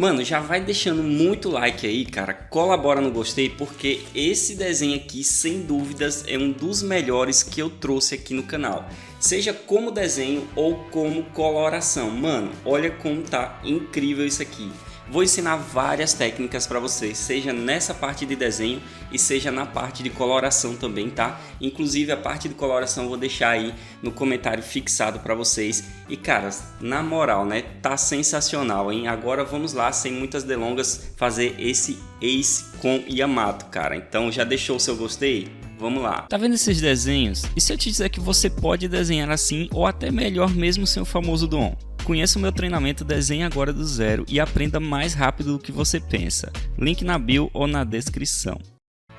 Mano, já vai deixando muito like aí, cara, colabora no gostei, porque esse desenho aqui, sem dúvidas, é um dos melhores que eu trouxe aqui no canal. Seja como desenho ou como coloração. Mano, olha como tá incrível isso aqui. Vou ensinar várias técnicas para vocês, seja nessa parte de desenho e seja na parte de coloração também, tá? Inclusive a parte de coloração eu vou deixar aí no comentário fixado para vocês. E cara, na moral, né? Tá sensacional, hein? Agora vamos lá, sem muitas delongas, fazer esse Ace com Yamato, cara. Então já deixou o seu gostei? Vamos lá. Tá vendo esses desenhos? E se eu te dizer que você pode desenhar assim ou até melhor mesmo sem o famoso dom? Conheça o meu treinamento Desenhe Agora do Zero e aprenda mais rápido do que você pensa. Link na bio ou na descrição.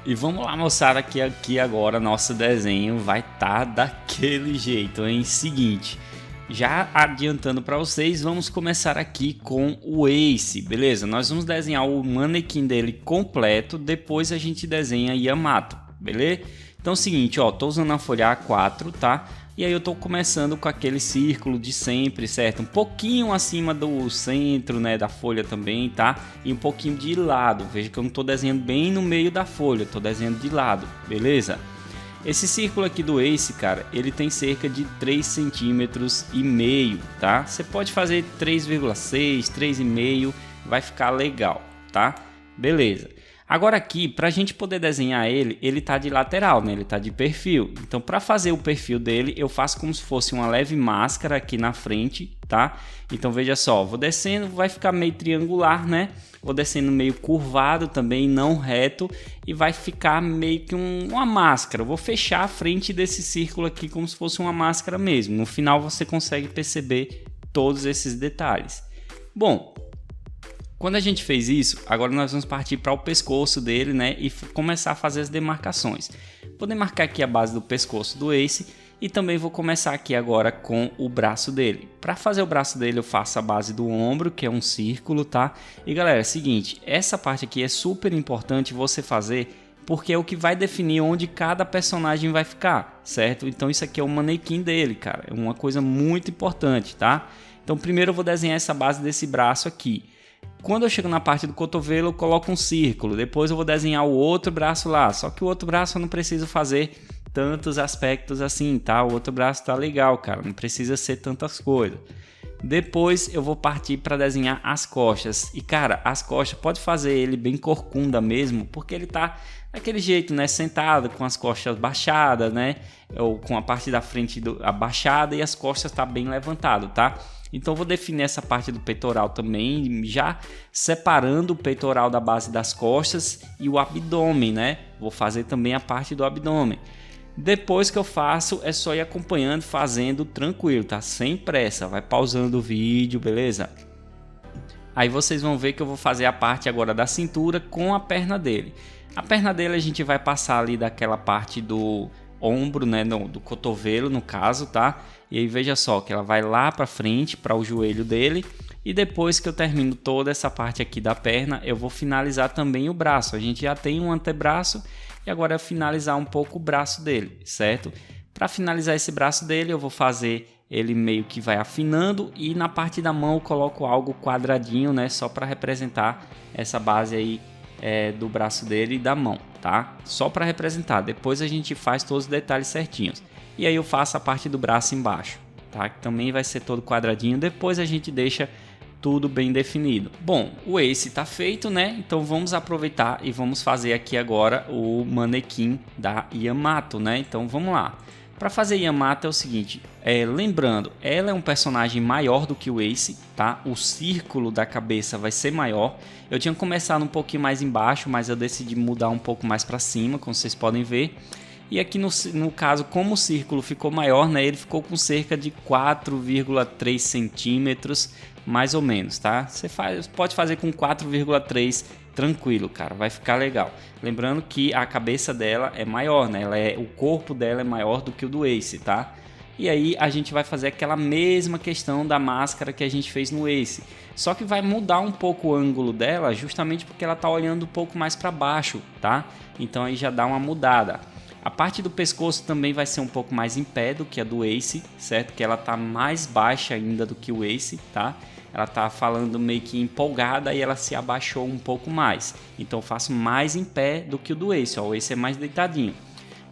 E vamos lá, moçada, que aqui agora nosso desenho vai estar daquele jeito, hein? Seguinte, já adiantando para vocês, vamos começar aqui com o Ace, beleza? Nós vamos desenhar o manequim dele completo, depois a gente desenha Yamato, beleza? Então é o seguinte, ó, tô usando a folha A4, tá? E aí eu tô começando com aquele círculo de sempre, certo? Um pouquinho acima do centro, né, da folha também, tá? E um pouquinho de lado. Veja que eu não tô desenhando bem no meio da folha, tô desenhando de lado, beleza? Esse círculo aqui do Ace, cara, ele tem cerca de 3,5 cm, tá? Você pode fazer 3,6, 3,5, vai ficar legal, tá? Beleza. Agora aqui, para a gente poder desenhar ele tá de lateral, né? Ele tá de perfil. Então, para fazer o perfil dele, eu faço como se fosse uma leve máscara aqui na frente, tá? Então, veja só, vou descendo, vai ficar meio triangular, né? Vou descendo meio curvado também, não reto, e vai ficar meio que uma máscara. Eu vou fechar a frente desse círculo aqui como se fosse uma máscara mesmo. No final, você consegue perceber todos esses detalhes. Bom, quando a gente fez isso, agora nós vamos partir para o pescoço dele, né? E começar a fazer as demarcações. Vou demarcar aqui a base do pescoço do Ace e também vou começar aqui agora com o braço dele. Para fazer o braço dele eu faço a base do ombro, que é um círculo, tá? E galera, é o seguinte, essa parte aqui é super importante você fazer, porque é o que vai definir onde cada personagem vai ficar, certo? Então isso aqui é o manequim dele, cara. É uma coisa muito importante, tá? Então primeiro eu vou desenhar essa base desse braço aqui. Quando eu chego na parte do cotovelo, eu coloco um círculo. Depois eu vou desenhar o outro braço lá. Só que o outro braço eu não preciso fazer tantos aspectos assim, tá? O outro braço tá legal, cara. Não precisa ser tantas coisas. Depois eu vou partir para desenhar as costas. E, cara, as costas, pode fazer ele bem corcunda mesmo, porque ele tá daquele jeito, né? Sentado, com as costas baixadas, né? Ou com a parte da frente abaixada e as costas tá bem levantado, tá? Então vou definir essa parte do peitoral também, já separando o peitoral da base das costas e o abdômen, né? Vou fazer também a parte do abdômen. Depois que eu faço, é só ir acompanhando, fazendo tranquilo, tá? Sem pressa, vai pausando o vídeo, beleza? Aí vocês vão ver que eu vou fazer a parte agora da cintura com a perna dele. A perna dele a gente vai passar ali daquela parte do ombro, né, do cotovelo no caso, tá? E aí veja só que ela vai lá para frente, para o joelho dele, e depois que eu termino toda essa parte aqui da perna, eu vou finalizar também o braço. A gente já tem um antebraço e agora é finalizar um pouco o braço dele, certo? Para finalizar esse braço dele, eu vou fazer ele meio que vai afinando e na parte da mão eu coloco algo quadradinho, né, só para representar essa base aí do braço dele e da mão, tá? Só para representar. Depois a gente faz todos os detalhes certinhos. E aí eu faço a parte do braço embaixo, tá? Que também vai ser todo quadradinho. Depois a gente deixa tudo bem definido. Bom, o Ace tá feito, né? Então vamos aproveitar e vamos fazer aqui agora o manequim da Yamato, né? Então vamos lá. Para fazer Yamato é o seguinte, lembrando, ela é um personagem maior do que o Ace, tá? O círculo da cabeça vai ser maior. Eu tinha começado um pouquinho mais embaixo, mas eu decidi mudar um pouco mais para cima, como vocês podem ver. E aqui no caso, como o círculo ficou maior, né? Ele ficou com cerca de 4,3 centímetros, mais ou menos, tá? Você pode fazer com 4,3 tranquilo, cara, vai ficar legal. Lembrando que a cabeça dela é maior, né? O corpo dela é maior do que o do Ace, tá? E aí a gente vai fazer aquela mesma questão da máscara que a gente fez no Ace. Só que vai mudar um pouco o ângulo dela, justamente porque ela tá olhando um pouco mais para baixo, tá? Então aí já dá uma mudada. A parte do pescoço também vai ser um pouco mais em pé do que a do Ace, certo? Que ela tá mais baixa ainda do que o Ace, tá? ela tá falando meio que empolgada e ela se abaixou um pouco mais. Então eu faço mais em pé do que o do Ace, ó. O Ace é mais deitadinho.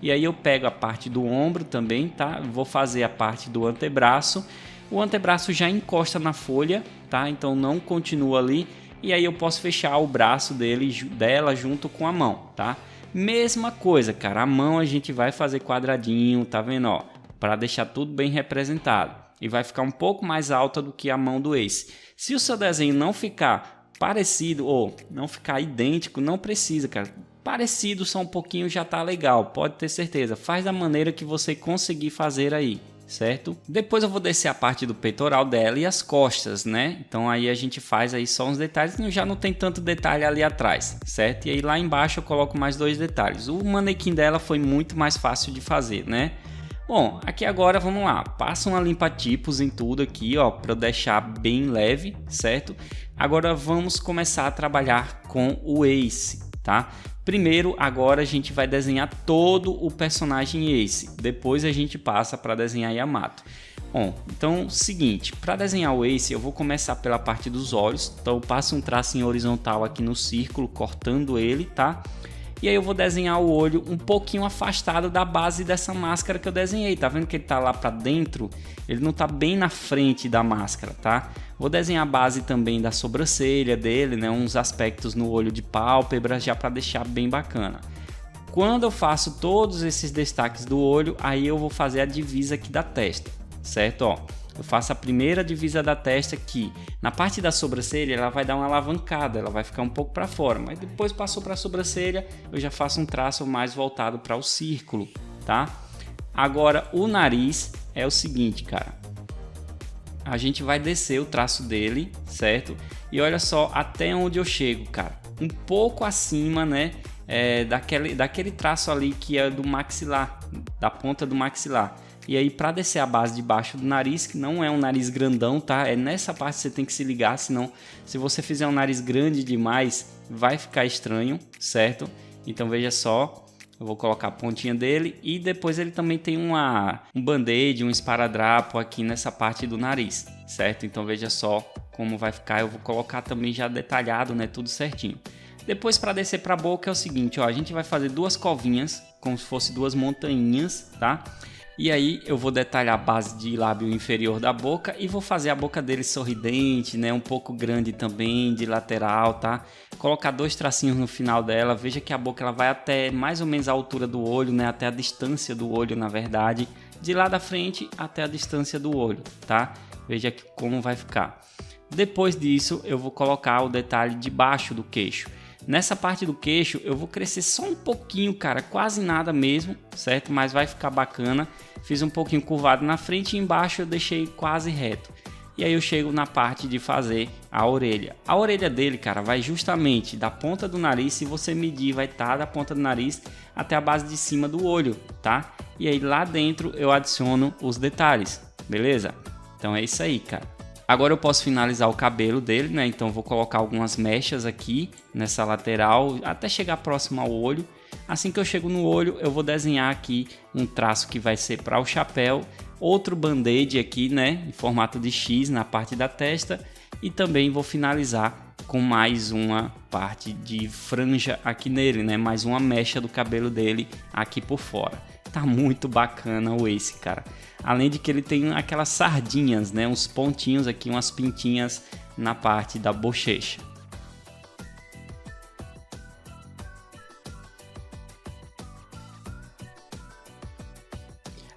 E aí eu pego a parte do ombro também, tá? Vou fazer a parte do antebraço. O antebraço já encosta na folha, tá? Então não continua ali. E aí eu posso fechar o braço dela junto com a mão, tá? Mesma coisa, cara. A mão a gente vai fazer quadradinho, tá vendo, ó? Para deixar tudo bem representado. E vai ficar um pouco mais alta do que a mão do Ace. Se o seu desenho não ficar parecido ou não ficar idêntico, não precisa, cara. Parecido só um pouquinho já tá legal, pode ter certeza. Faz da maneira que você conseguir fazer aí, certo? Depois eu vou descer a parte do peitoral dela e as costas, né? Então aí a gente faz aí só uns detalhes, já não tem tanto detalhe ali atrás, certo? E aí lá embaixo eu coloco mais 2 detalhes. O manequim dela foi muito mais fácil de fazer, né? Bom, aqui agora vamos lá, passa uma limpa-tipos em tudo aqui, ó, para eu deixar bem leve, certo? Agora vamos começar a trabalhar com o Ace, tá? Primeiro, agora a gente vai desenhar todo o personagem Ace, depois a gente passa para desenhar Yamato. Bom, então seguinte, para desenhar o Ace eu vou começar pela parte dos olhos, então eu passo um traço em horizontal aqui no círculo, cortando ele, tá? E aí eu vou desenhar o olho um pouquinho afastado da base dessa máscara que eu desenhei. Tá vendo que ele tá lá para dentro? Ele não tá bem na frente da máscara, tá? Vou desenhar a base também da sobrancelha dele, né? Uns aspectos no olho de pálpebra já para deixar bem bacana. Quando eu faço todos esses destaques do olho, aí eu vou fazer a divisa aqui da testa, certo? Ó, eu faço a primeira divisa da testa aqui. Na parte da sobrancelha ela vai dar uma alavancada, ela vai ficar um pouco para fora, mas depois passou para a sobrancelha, eu já faço um traço mais voltado para o círculo, tá? Agora o nariz é o seguinte, cara. A gente vai descer o traço dele, certo? E olha só até onde eu chego, cara. Um pouco acima, né? Daquele traço ali que é do maxilar, da ponta do maxilar. E aí para descer a base de baixo do nariz, que não é um nariz grandão, tá? É nessa parte que você tem que se ligar, senão se você fizer um nariz grande demais, vai ficar estranho, certo? Então veja só, eu vou colocar a pontinha dele e depois ele também tem um band-aid, um esparadrapo aqui nessa parte do nariz, certo? Então veja só como vai ficar, eu vou colocar também já detalhado, né? Tudo certinho. Depois para descer para a boca é o seguinte, ó, a gente vai fazer 2 covinhas, como se fosse 2 montanhas, tá? E aí eu vou detalhar a base de lábio inferior da boca e vou fazer a boca dele sorridente, né? Um pouco grande também, de lateral, tá? Colocar 2 tracinhos no final dela. Veja que a boca ela vai até mais ou menos a altura do olho, né? Até a distância do olho, na verdade. De lá da frente até a distância do olho, tá? Veja como vai ficar. Depois disso eu vou colocar o detalhe de baixo do queixo. Nessa parte do queixo eu vou crescer só um pouquinho, cara, quase nada mesmo, certo? Mas vai ficar bacana. Fiz um pouquinho curvado na frente e embaixo eu deixei quase reto. E aí eu chego na parte de fazer a orelha. A orelha dele, cara, vai justamente da ponta do nariz, se você medir, vai estar da ponta do nariz até a base de cima do olho, tá? E aí lá dentro eu adiciono os detalhes, beleza? Então é isso aí, cara. Agora eu posso finalizar o cabelo dele, né? Então eu vou colocar algumas mechas aqui nessa lateral até chegar próximo ao olho. Assim que eu chego no olho, eu vou desenhar aqui um traço que vai ser para o chapéu, outro band-aid aqui, né, em formato de X na parte da testa, e também vou finalizar com mais uma parte de franja aqui nele, né, mais uma mecha do cabelo dele aqui por fora. Tá muito bacana o Ace, cara. Além de que ele tem aquelas sardinhas, né, uns pontinhos aqui, umas pintinhas na parte da bochecha.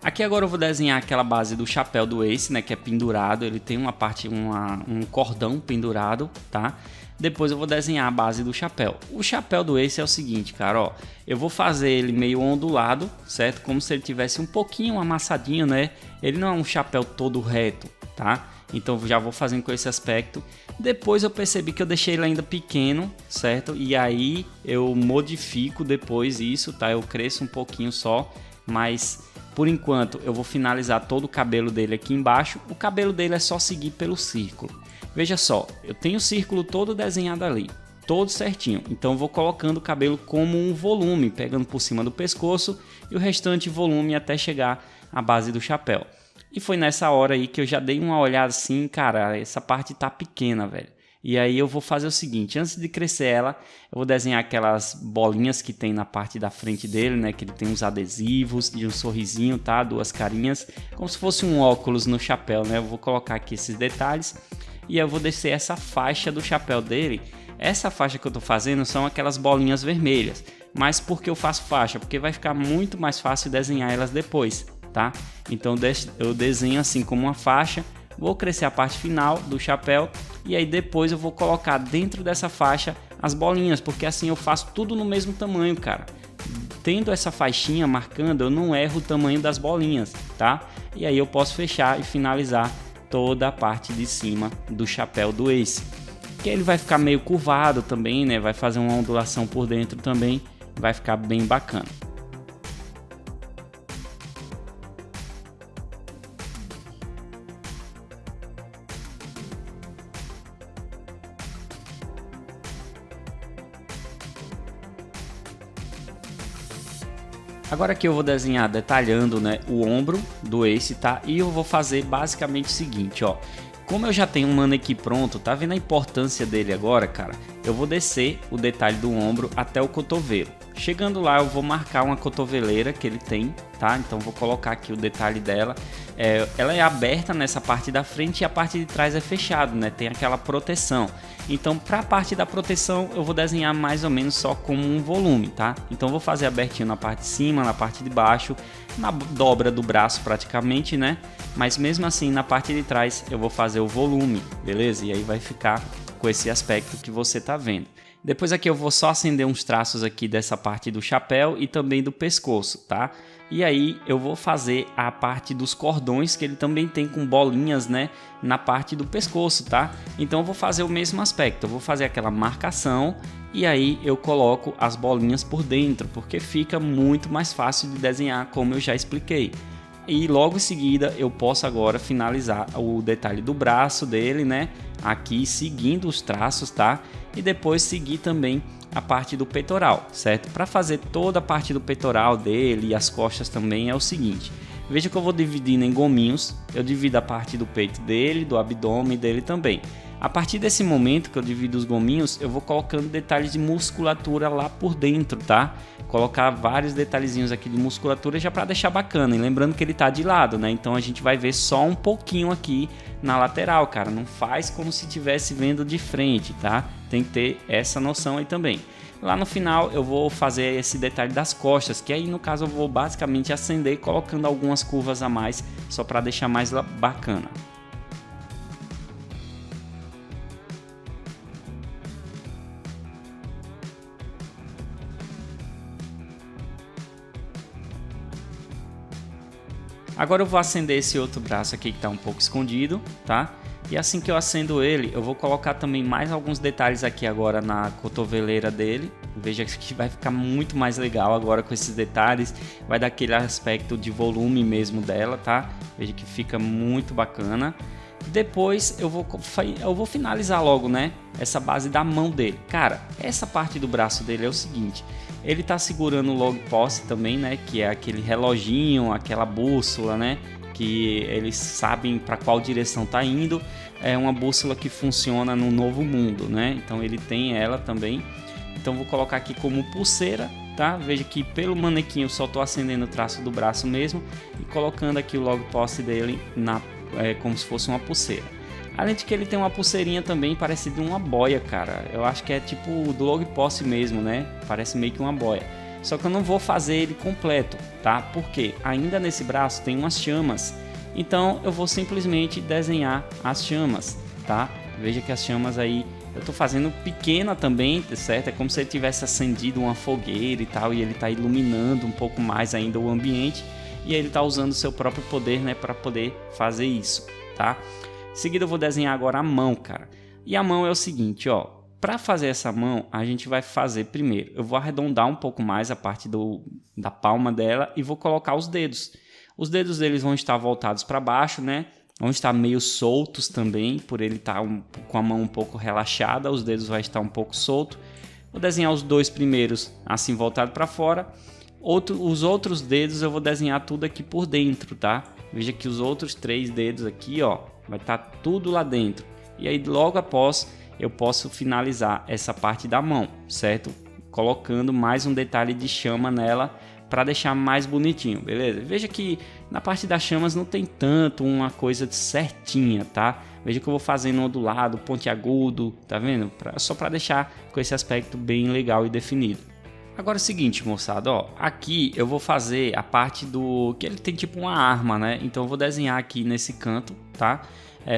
Aqui agora eu vou desenhar aquela base do chapéu do Ace, né, que é pendurado. Ele tem uma parte, um cordão pendurado, tá? Depois eu vou desenhar a base do chapéu. O chapéu do Ace é o seguinte, cara, ó. Eu vou fazer ele meio ondulado, certo? Como se ele tivesse um pouquinho amassadinho, né? Ele não é um chapéu todo reto, tá? Então já vou fazendo com esse aspecto. Depois eu percebi que eu deixei ele ainda pequeno, certo? E aí eu modifico depois isso, tá? Eu cresço um pouquinho só, mas por enquanto eu vou finalizar todo o cabelo dele aqui embaixo. O cabelo dele é só seguir pelo círculo. Veja só, eu tenho o círculo todo desenhado ali, todo certinho. Então eu vou colocando o cabelo como um volume, pegando por cima do pescoço e o restante volume até chegar à base do chapéu. E foi nessa hora aí que eu já dei uma olhada assim, cara, essa parte tá pequena, velho. E aí eu vou fazer o seguinte, antes de crescer ela, eu vou desenhar aquelas bolinhas que tem na parte da frente dele, né? Que ele tem uns adesivos e um sorrisinho, tá? Duas carinhas, como se fosse um óculos no chapéu, né? Eu vou colocar aqui esses detalhes e eu vou descer essa faixa do chapéu dele. Essa faixa que eu tô fazendo são aquelas bolinhas vermelhas. Mas por que eu faço faixa? Porque vai ficar muito mais fácil desenhar elas depois, tá? Então eu desenho assim como uma faixa. Vou crescer a parte final do chapéu e aí depois eu vou colocar dentro dessa faixa as bolinhas, porque assim eu faço tudo no mesmo tamanho, cara. Tendo essa faixinha marcando, eu não erro o tamanho das bolinhas, tá? E aí eu posso fechar e finalizar toda a parte de cima do chapéu do Ace. Que ele vai ficar meio curvado também, né? Vai fazer uma ondulação por dentro também, vai ficar bem bacana. Agora aqui eu vou desenhar detalhando, né, o ombro do Ace, tá? E eu vou fazer basicamente o seguinte, ó. Como eu já tenho um manequim pronto, tá vendo a importância dele agora, cara? Eu vou descer o detalhe do ombro até o cotovelo. Chegando lá eu vou marcar uma cotoveleira que ele tem, tá? Então vou colocar aqui o detalhe dela. Ela é aberta nessa parte da frente e a parte de trás é fechado, né? Tem aquela proteção. Então para a parte da proteção eu vou desenhar mais ou menos só como um volume, tá? Então vou fazer abertinho na parte de cima, na parte de baixo, na dobra do braço praticamente, né? Mas mesmo assim na parte de trás eu vou fazer o volume, beleza? E aí vai ficar com esse aspecto que você tá vendo. Depois aqui eu vou só acender uns traços aqui dessa parte do chapéu e também do pescoço, tá? E aí eu vou fazer a parte dos cordões que ele também tem com bolinhas, né? Na parte do pescoço, tá? Então eu vou fazer o mesmo aspecto, eu vou fazer aquela marcação e aí eu coloco as bolinhas por dentro, porque fica muito mais fácil de desenhar, como eu já expliquei. E logo em seguida eu posso agora finalizar o detalhe do braço dele, né? Aqui seguindo os traços, tá? E depois seguir também a parte do peitoral, certo? Para fazer toda a parte do peitoral dele e as costas também é o seguinte. Veja que eu vou dividindo em gominhos. Eu divido a parte do peito dele, do abdômen dele também. A partir desse momento que eu divido os gominhos, eu vou colocando detalhes de musculatura lá por dentro, tá? Colocar vários detalhezinhos aqui de musculatura já para deixar bacana. E lembrando que ele tá de lado, né? Então a gente vai ver só um pouquinho aqui na lateral, cara. Não faz como se estivesse vendo de frente, tá? Tem que ter essa noção aí também. Lá no final eu vou fazer esse detalhe das costas, que aí no caso eu vou basicamente acender colocando algumas curvas a mais, só para deixar mais bacana. Agora eu vou acender esse outro braço aqui que está um pouco escondido, tá? E assim que eu acendo ele, eu vou colocar também mais alguns detalhes aqui agora na cotoveleira dele. Veja que vai ficar muito mais legal agora com esses detalhes. Vai dar aquele aspecto de volume mesmo dela, tá? Veja que fica muito bacana. Depois eu vou finalizar logo, né? Essa base da mão dele. Cara, essa parte do braço dele é o seguinte. Ele tá segurando o log post também, né? Que é aquele reloginho, aquela bússola, né? Que eles sabem para qual direção tá indo. É uma bússola que funciona no Novo Mundo, né? Então ele tem ela também. Então vou colocar aqui como pulseira, tá? Veja que pelo manequim eu só tô acendendo o traço do braço mesmo e colocando aqui o log post dele como se fosse uma pulseira. Além de que ele tem uma pulseirinha também parecida uma boia, cara. Eu acho que é tipo do log post mesmo, né? Parece meio que uma boia. Só que eu não vou fazer ele completo, tá? Porque ainda nesse braço tem umas chamas. Então eu vou simplesmente desenhar as chamas, tá? Veja que as chamas aí eu tô fazendo pequena também, certo? É como se ele tivesse acendido uma fogueira e tal, e ele tá iluminando um pouco mais ainda o ambiente. E aí ele tá usando o seu próprio poder, né, para poder fazer isso, tá? Em seguida eu vou desenhar agora a mão, cara. E a mão é o seguinte, ó. Para fazer essa mão, a gente vai fazer primeiro. Eu vou arredondar um pouco mais a parte da palma dela e vou colocar os dedos. Os dedos deles vão estar voltados para baixo, né? Vão estar meio soltos também, por ele estar com a mão um pouco relaxada. Os dedos vão estar um pouco soltos. Vou desenhar os dois primeiros assim voltados para fora. Os outros dedos eu vou desenhar tudo aqui por dentro, tá? veja que os outros 3 dedos aqui, ó, vai estar tudo lá dentro. E aí logo após eu posso finalizar essa parte da mão, certo? Colocando mais um detalhe de chama nela para deixar mais bonitinho, beleza? Veja que na parte das chamas não tem tanto uma coisa certinha, tá? Veja que eu vou fazendo ondulado, pontiagudo, tá vendo? Só para deixar com esse aspecto bem legal e definido. Agora é o seguinte, moçada, ó, aqui eu vou fazer a parte do que ele tem tipo uma arma, né? Então eu vou desenhar aqui nesse canto, tá?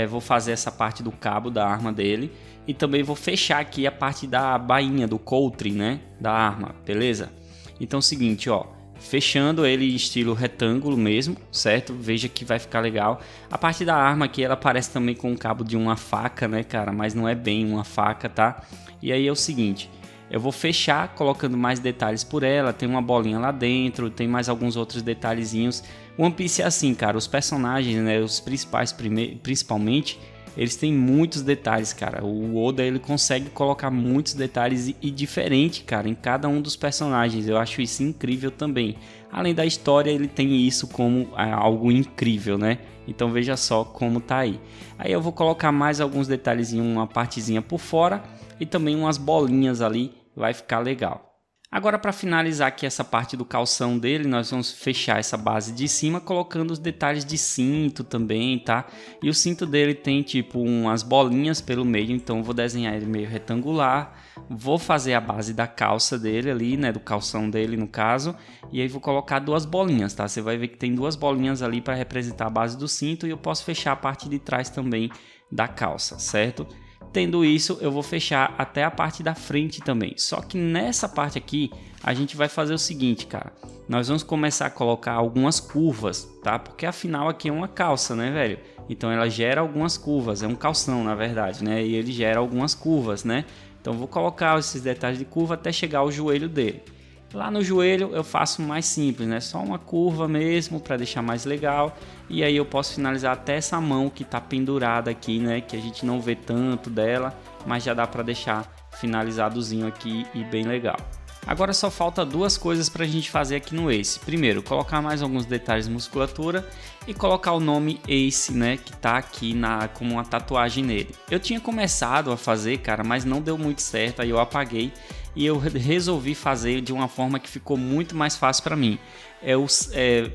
Vou fazer essa parte do cabo da arma dele e também vou fechar aqui a parte da bainha, do coulter, né? Da arma, beleza? Então é o seguinte, ó, fechando ele estilo retângulo mesmo, certo? Veja que vai ficar legal. A parte da arma aqui, ela parece também com o cabo de uma faca, né, cara? Mas não é bem uma faca, tá? E aí é o seguinte, eu vou fechar colocando mais detalhes por ela. Tem uma bolinha lá dentro, tem mais alguns outros detalhezinhos. One Piece é assim, cara, os personagens, né, os principais principalmente, eles têm muitos detalhes, cara. O Oda, ele consegue colocar muitos detalhes e diferente, cara, em cada um dos personagens. Eu acho isso incrível também. Além da história, ele tem isso como algo incrível, né? Então veja só como tá aí. Aí eu vou colocar mais alguns detalhezinhos, uma partezinha por fora e também umas bolinhas ali, vai ficar legal. Agora, para finalizar aqui essa parte do calção dele, nós vamos fechar essa base de cima colocando os detalhes de cinto também, tá? E o cinto dele tem tipo umas bolinhas pelo meio, então eu vou desenhar ele meio retangular. Vou fazer a base da calça dele ali, né? Do calção dele no caso. E aí vou colocar 2 bolinhas, tá? Você vai ver que tem 2 bolinhas ali para representar a base do cinto e eu posso fechar a parte de trás também da calça, certo? Tendo isso, eu vou fechar até a parte da frente também. Só que nessa parte aqui, a gente vai fazer o seguinte, cara. Nós vamos começar a colocar algumas curvas, tá? Porque afinal aqui é uma calça, né, velho? Então ela gera algumas curvas. É um calção, na verdade, né? E ele gera algumas curvas, né? Então eu vou colocar esses detalhes de curva até chegar ao joelho dele. Lá no joelho eu faço mais simples, né? Só uma curva mesmo para deixar mais legal. E aí eu posso finalizar até essa mão que tá pendurada aqui, né? Que a gente não vê tanto dela, mas já dá para deixar finalizadozinho aqui e bem legal. Agora só falta 2 coisas para a gente fazer aqui no Ace. Primeiro, colocar mais alguns detalhes de musculatura e colocar o nome Ace, né, que tá aqui como uma tatuagem nele. Eu tinha começado a fazer, cara, mas não deu muito certo, aí eu apaguei e eu resolvi fazer de uma forma que ficou muito mais fácil para mim.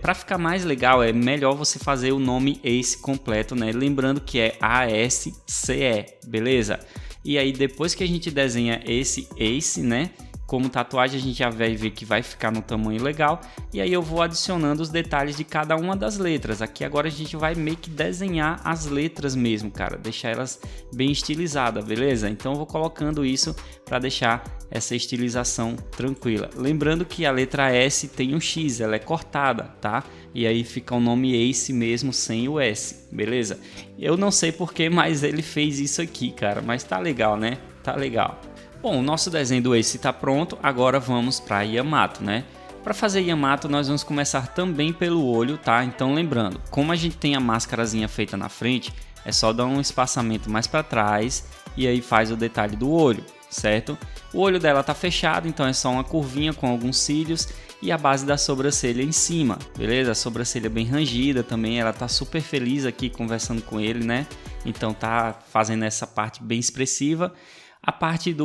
Para ficar mais legal, é melhor você fazer o nome Ace completo, né? Lembrando que é ASCE, beleza? E aí depois que a gente desenha esse Ace, né? Como tatuagem a gente já vai ver que vai ficar no tamanho legal. E aí eu vou adicionando os detalhes de cada uma das letras. Aqui agora a gente vai meio que desenhar as letras mesmo, cara. Deixar elas bem estilizadas, beleza? Então eu vou colocando isso para deixar essa estilização tranquila. Lembrando que a letra S tem um X, ela é cortada, tá? E aí fica o nome Ace mesmo sem o S, beleza? Eu não sei porquê, mas ele fez isso aqui, cara. Mas tá legal, né? Tá legal. Bom, o nosso desenho do Ace está pronto, agora vamos para Yamato, né? Para fazer Yamato nós vamos começar também pelo olho, tá? Então lembrando, como a gente tem a máscarazinha feita na frente, é só dar um espaçamento mais para trás e aí faz o detalhe do olho, certo? O olho dela tá fechado, então é só uma curvinha com alguns cílios e a base da sobrancelha em cima, beleza? A sobrancelha bem rangida também, ela tá super feliz aqui conversando com ele, né? Então tá fazendo essa parte bem expressiva. A parte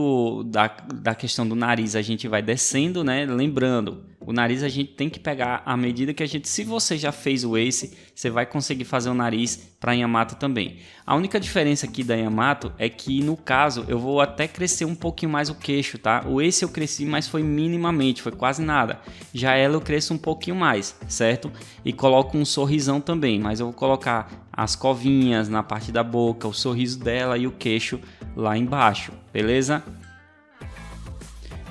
da questão do nariz a gente vai descendo, né? Lembrando, o nariz a gente tem que pegar à medida que a gente... Se você já fez o Ace, você vai conseguir fazer o nariz para Yamato também. A única diferença aqui da Yamato é que, no caso, eu vou até crescer um pouquinho mais o queixo, tá? O Ace eu cresci, mas foi minimamente, foi quase nada. Já ela eu cresço um pouquinho mais, certo? E coloco um sorrisão também, mas eu vou colocar as covinhas na parte da boca, o sorriso dela e o queixo lá embaixo, beleza?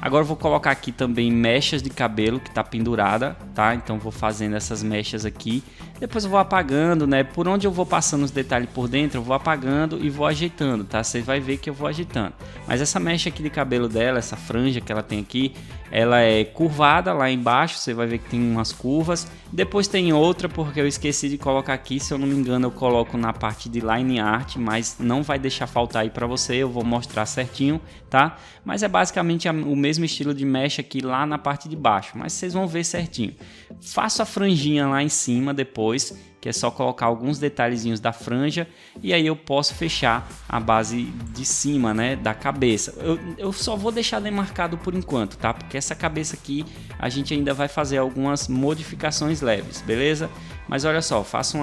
Agora eu vou colocar aqui também mechas de cabelo que tá pendurada, tá? Então vou fazendo essas mechas aqui. Depois eu vou apagando, né? Por onde eu vou passando os detalhes por dentro, eu vou apagando e vou ajeitando, tá? Você vai ver que eu vou ajeitando. Mas essa mecha aqui de cabelo dela, essa franja que ela tem aqui, ela é curvada lá embaixo, você vai ver que tem umas curvas. Depois tem outra, porque eu esqueci de colocar aqui, se eu não me engano eu coloco na parte de line art, mas não vai deixar faltar aí pra você, eu vou mostrar certinho, tá? Mas é basicamente o mesmo estilo de mecha aqui lá na parte de baixo, mas vocês vão ver certinho. Faço a franjinha lá em cima depois, que é só colocar alguns detalhezinhos da franja e aí eu posso fechar a base de cima, né, da cabeça. Eu só vou deixar demarcado por enquanto, tá? Porque essa cabeça aqui a gente ainda vai fazer algumas modificações leves, beleza? Mas olha só, faço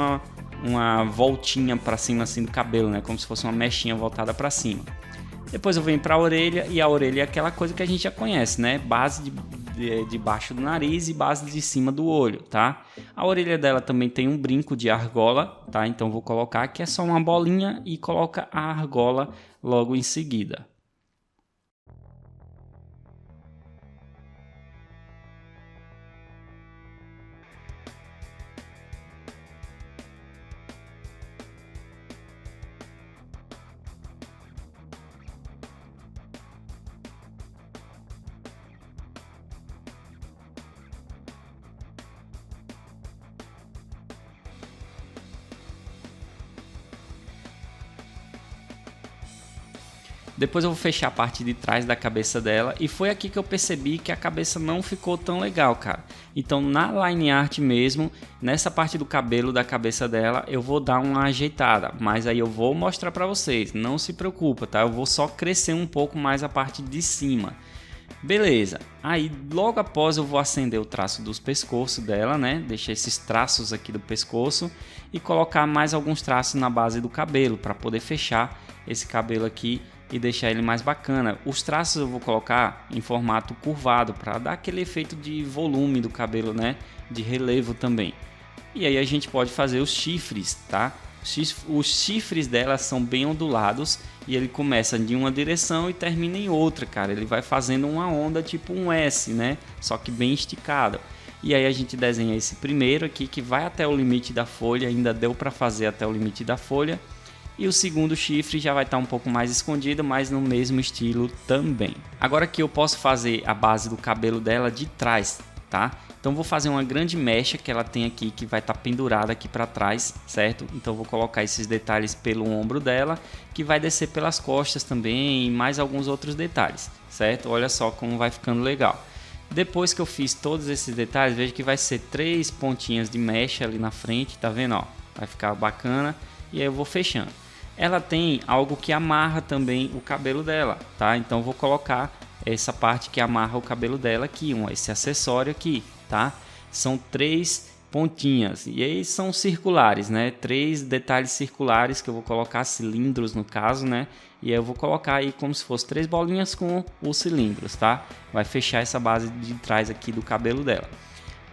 uma voltinha para cima assim do cabelo, né, como se fosse uma mechinha voltada para cima. Depois eu venho para a orelha, e a orelha é aquela coisa que a gente já conhece, né? Base de baixo do nariz e base de cima do olho, tá? A orelha dela também tem um brinco de argola, tá? Então vou colocar aqui, é só uma bolinha e coloca a argola logo em seguida. Depois eu vou fechar a parte de trás da cabeça dela e foi aqui que eu percebi que a cabeça não ficou tão legal, cara. Então na line art mesmo, nessa parte do cabelo da cabeça dela, eu vou dar uma ajeitada, mas aí eu vou mostrar pra vocês, não se preocupa, tá? Eu vou só crescer um pouco mais a parte de cima. Beleza, aí logo após eu vou acender o traço dos pescoços dela, né? Deixar esses traços aqui do pescoço e colocar mais alguns traços na base do cabelo para poder fechar esse cabelo aqui e deixar ele mais bacana. Os traços eu vou colocar em formato curvado para dar aquele efeito de volume do cabelo, né? De relevo também. E aí a gente pode fazer os chifres, tá? Os chifres dela são bem ondulados e ele começa de uma direção e termina em outra, cara. Ele vai fazendo uma onda tipo um S, né? Só que bem esticado. E aí a gente desenha esse primeiro aqui que vai até o limite da folha, ainda deu para fazer até o limite da folha. E o segundo chifre já vai estar um pouco mais escondido, mas no mesmo estilo também. Agora que eu posso fazer a base do cabelo dela de trás, tá? Então vou fazer uma grande mecha que ela tem aqui, que vai estar pendurada aqui para trás, certo? Então vou colocar esses detalhes pelo ombro dela, que vai descer pelas costas também e mais alguns outros detalhes, certo? Olha só como vai ficando legal. Depois que eu fiz todos esses detalhes, veja que vai ser 3 pontinhas de mecha ali na frente, tá vendo? Ó, vai ficar bacana e aí eu vou fechando. Ela tem algo que amarra também o cabelo dela, tá? Então eu vou colocar essa parte que amarra o cabelo dela aqui, esse acessório aqui, tá? São 3 pontinhas e aí são circulares, né? 3 detalhes circulares que eu vou colocar, cilindros no caso, né? E aí eu vou colocar aí como se fosse 3 bolinhas com os cilindros, tá? Vai fechar essa base de trás aqui do cabelo dela.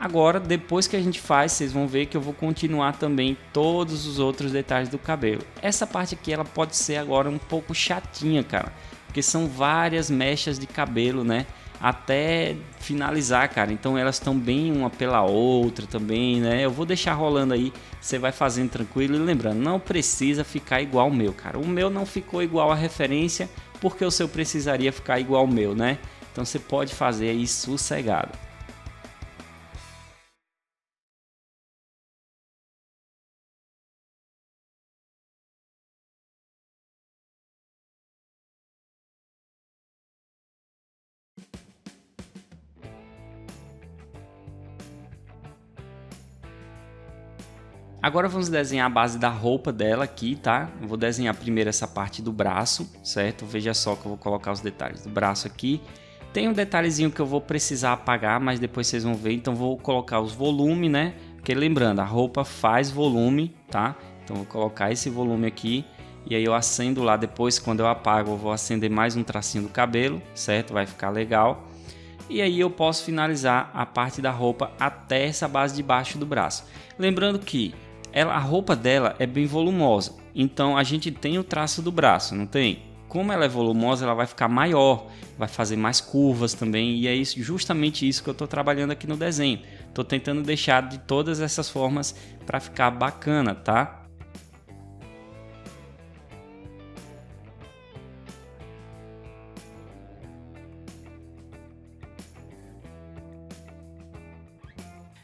Agora, depois que a gente faz, vocês vão ver que eu vou continuar também todos os outros detalhes do cabelo. Essa parte aqui, ela pode ser agora um pouco chatinha, cara. Porque são várias mechas de cabelo, né? Até finalizar, cara. Então elas estão bem uma pela outra também, né? Eu vou deixar rolando aí, você vai fazendo tranquilo. E lembrando, não precisa ficar igual o meu, cara. O meu não ficou igual a referência, porque o seu precisaria ficar igual o meu, né? Então você pode fazer aí sossegado. Agora vamos desenhar a base da roupa dela aqui, tá? Eu vou desenhar primeiro essa parte do braço, certo? Veja só que eu vou colocar os detalhes do braço aqui. Tem um detalhezinho que eu vou precisar apagar, mas depois vocês vão ver. Então vou colocar os volumes, né? Porque lembrando, a roupa faz volume, tá? Então vou colocar esse volume aqui. E aí eu acendo lá depois, quando eu apago, eu vou acender mais um tracinho do cabelo, certo? Vai ficar legal. E aí eu posso finalizar a parte da roupa até essa base de baixo do braço. Lembrando que a roupa dela é bem volumosa, então a gente tem o traço do braço, não tem? Como ela é volumosa, ela vai ficar maior, vai fazer mais curvas também, e é justamente isso que eu estou trabalhando aqui no desenho. Estou tentando deixar de todas essas formas para ficar bacana, tá?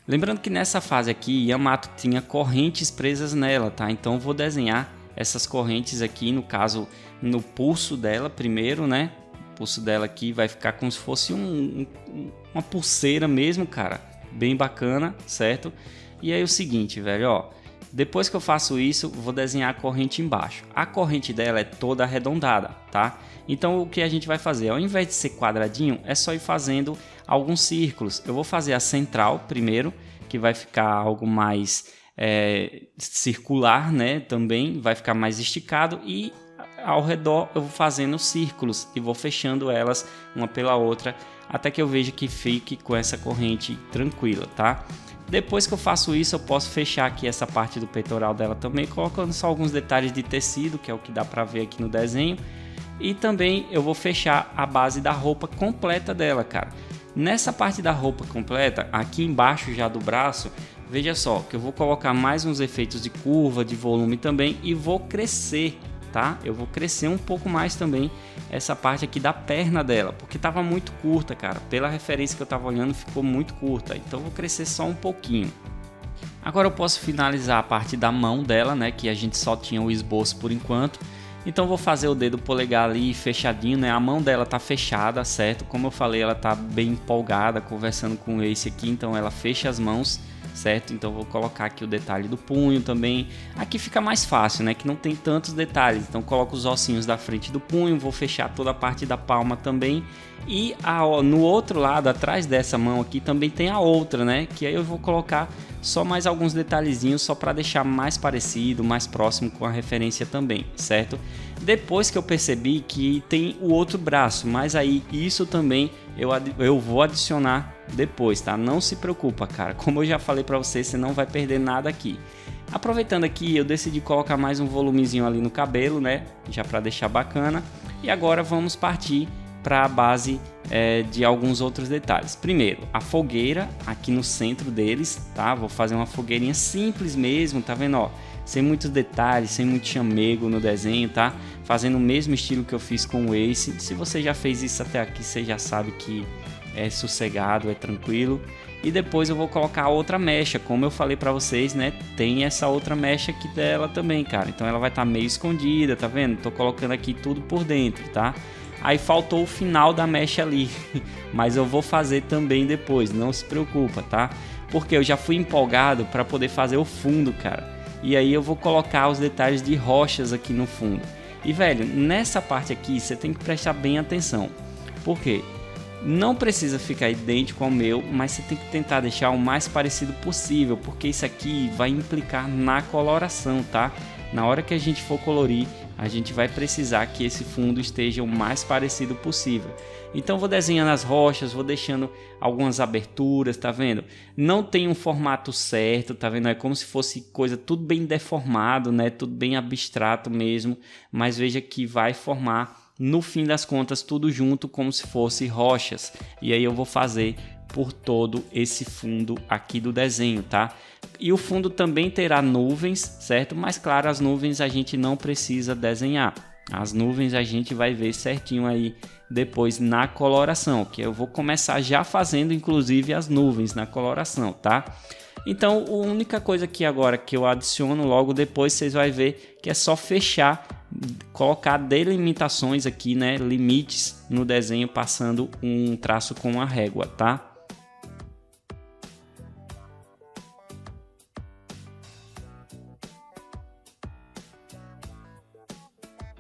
Lembrando que nessa fase aqui, Yamato tinha correntes presas nela, tá? Então eu vou desenhar essas correntes aqui, no caso, no pulso dela primeiro, né? O pulso dela aqui vai ficar como se fosse uma pulseira mesmo, cara. Bem bacana, certo? E aí o seguinte, velho, ó. Depois que eu faço isso, vou desenhar a corrente embaixo. A corrente dela é toda arredondada, tá? Então o que a gente vai fazer? Ao invés de ser quadradinho, é só ir fazendo alguns círculos. Eu vou fazer a central primeiro, que vai ficar algo mais circular, né? Também vai ficar mais esticado, e ao redor eu vou fazendo círculos e vou fechando elas uma pela outra até que eu veja que fique com essa corrente tranquila, tá? Depois que eu faço isso, eu posso fechar aqui essa parte do peitoral dela também, colocando só alguns detalhes de tecido, que é o que dá para ver aqui no desenho. E também eu vou fechar a base da roupa completa dela, cara. Nessa parte da roupa completa, aqui embaixo já do braço, veja só que eu vou colocar mais uns efeitos de curva, de volume também, e vou crescer, tá? Eu vou crescer um pouco mais também essa parte aqui da perna dela, porque estava muito curta, cara. Pela referência que eu estava olhando, ficou muito curta. Então eu vou crescer só um pouquinho. Agora eu posso finalizar a parte da mão dela, né? Que a gente só tinha o esboço por enquanto. Então vou fazer o dedo polegar ali fechadinho, né? A mão dela tá fechada, certo? Como eu falei, ela tá bem empolgada conversando com esse aqui, então ela fecha as mãos, certo? Então vou colocar aqui o detalhe do punho também. Aqui fica mais fácil, né? Que não tem tantos detalhes. Então coloco os ossinhos da frente do punho, vou fechar toda a parte da palma também. E no outro lado, atrás dessa mão aqui, também tem a outra, né? Que aí eu vou colocar só mais alguns detalhezinhos, só para deixar mais parecido, mais próximo com a referência também, certo? Depois que eu percebi que tem o outro braço, mas aí isso também eu vou adicionar depois, tá? Não se preocupa, cara. Como eu já falei para você não vai perder nada aqui. Aproveitando aqui, eu decidi colocar mais um volumezinho ali no cabelo, né? Já para deixar bacana. E agora vamos partir para a base de alguns outros detalhes. Primeiro, a fogueira aqui no centro deles, tá? Vou fazer uma fogueirinha simples mesmo, tá vendo, ó? Sem muitos detalhes, sem muito chamego no desenho, tá? Fazendo o mesmo estilo que eu fiz com o Ace. Se você já fez isso até aqui, você já sabe que é sossegado, é tranquilo. E depois eu vou colocar a outra mecha, como eu falei para vocês, né? Tem essa outra mecha aqui dela também, cara. Então ela vai estar meio escondida, tá vendo? Tô colocando aqui tudo por dentro, tá? Aí faltou o final da mecha ali, mas eu vou fazer também depois, não se preocupa, tá? Porque eu já fui empolgado para poder fazer o fundo, cara. E aí eu vou colocar os detalhes de rochas aqui no fundo. E velho, nessa parte aqui você tem que prestar bem atenção. Por quê? Não precisa ficar idêntico ao meu, mas você tem que tentar deixar o mais parecido possível, porque isso aqui vai implicar na coloração, tá? Na hora que a gente for colorir, a gente vai precisar que esse fundo esteja o mais parecido possível. Então vou desenhando as rochas, vou deixando algumas aberturas, tá vendo? Não tem um formato certo, tá vendo? É como se fosse coisa tudo bem deformado, né? Tudo bem abstrato mesmo, mas veja que vai formar no fim das contas tudo junto como se fosse rochas. E aí eu vou fazer por todo esse fundo aqui do desenho, tá? E o fundo também terá nuvens, certo? Mas claro, as nuvens a gente não precisa desenhar. As nuvens a gente vai ver certinho aí depois na coloração, que eu vou começar já fazendo inclusive as nuvens na coloração, tá? Então a única coisa aqui agora que eu adiciono logo depois, vocês vão ver que é só fechar, colocar delimitações aqui, né? Limites no desenho passando um traço com a régua, tá?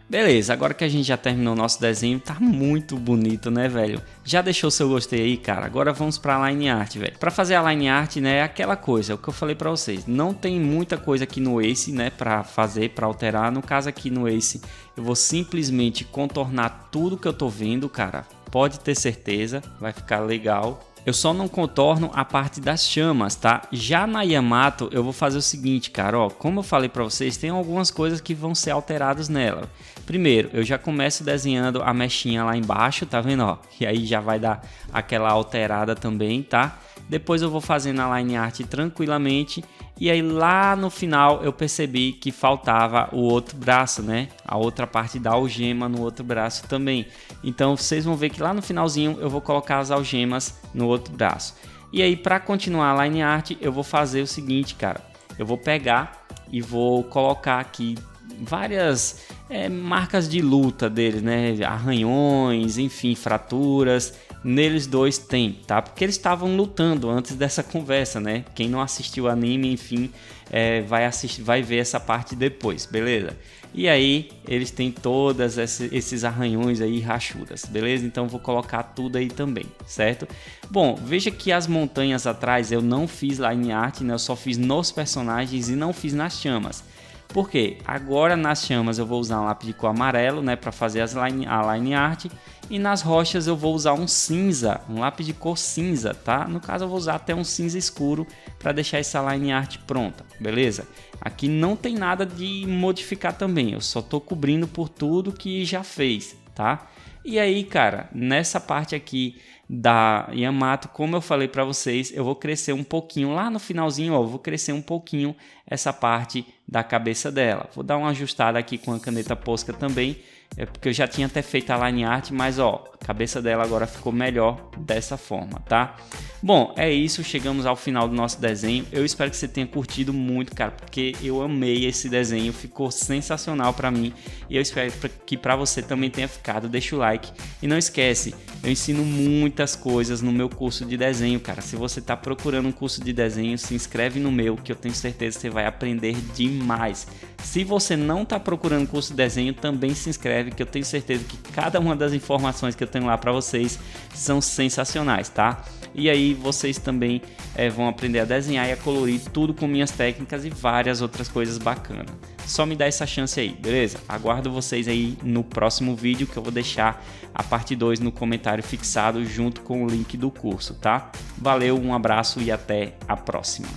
Beleza, agora que a gente já terminou o nosso desenho, tá muito bonito, né, velho? Já deixou seu gostei aí, cara? Agora vamos pra line art, velho. Pra fazer a line art, né, é aquela coisa, é o que eu falei pra vocês. Não tem muita coisa aqui no Ace, né, pra fazer, pra alterar. No caso aqui no Ace, eu vou simplesmente contornar tudo que eu tô vendo, cara. Pode ter certeza, vai ficar legal. Eu só não contorno a parte das chamas, tá? Já na Yamato eu vou fazer o seguinte, cara, ó, como eu falei para vocês, tem algumas coisas que vão ser alteradas nela. Primeiro, eu já começo desenhando a mechinha lá embaixo, tá vendo, ó? E aí já vai dar aquela alterada também, tá? Depois eu vou fazendo a line art tranquilamente. E aí lá no final eu percebi que faltava o outro braço, né? A outra parte da algema no outro braço também. Então vocês vão ver que lá no finalzinho eu vou colocar as algemas no outro braço. E aí para continuar a line art eu vou fazer o seguinte, cara. Eu vou pegar e vou colocar aqui várias marcas de luta deles, né? Arranhões, enfim, fraturas. Neles dois tem, tá? Porque eles estavam lutando antes dessa conversa, né? Quem não assistiu o anime, enfim, vai ver essa parte depois, beleza? E aí eles têm todos esses arranhões aí, rachuras, beleza? Então vou colocar tudo aí também, certo? Bom, veja que as montanhas atrás eu não fiz line art, né? Eu só fiz nos personagens e não fiz nas chamas. Por quê? Agora nas chamas eu vou usar um lápis de cor amarelo, né, para fazer a line art, e nas rochas eu vou usar um cinza, um lápis de cor cinza, tá? No caso eu vou usar até um cinza escuro para deixar essa line art pronta, beleza? Aqui não tem nada de modificar também, eu só tô cobrindo por tudo que já fez, tá? E aí, cara, nessa parte aqui da Yamato, como eu falei para vocês, eu vou crescer um pouquinho lá no finalzinho, ó, vou crescer um pouquinho essa parte da cabeça dela. Vou dar uma ajustada aqui com a caneta Posca também, porque eu já tinha até feito a line art, mas ó, a cabeça dela agora ficou melhor dessa forma, tá? Bom, é isso, chegamos ao final do nosso desenho. Eu espero que você tenha curtido muito, cara, porque eu amei esse desenho, ficou sensacional para mim, e eu espero que para você também tenha ficado. Deixa o like e não esquece, eu ensino muitas coisas no meu curso de desenho, cara. Se você tá procurando um curso de desenho, se inscreve no meu, que eu tenho certeza que você vai aprender demais. Se você não tá procurando curso de desenho, também se inscreve, que eu tenho certeza que cada uma das informações que eu tenho lá para vocês são sensacionais, tá? E aí vocês também vão aprender a desenhar e a colorir tudo com minhas técnicas e várias outras coisas bacanas. Só me dá essa chance aí, beleza? Aguardo vocês aí no próximo vídeo, que eu vou deixar a parte 2 no comentário fixado junto com o link do curso, tá? Valeu, um abraço e até a próxima.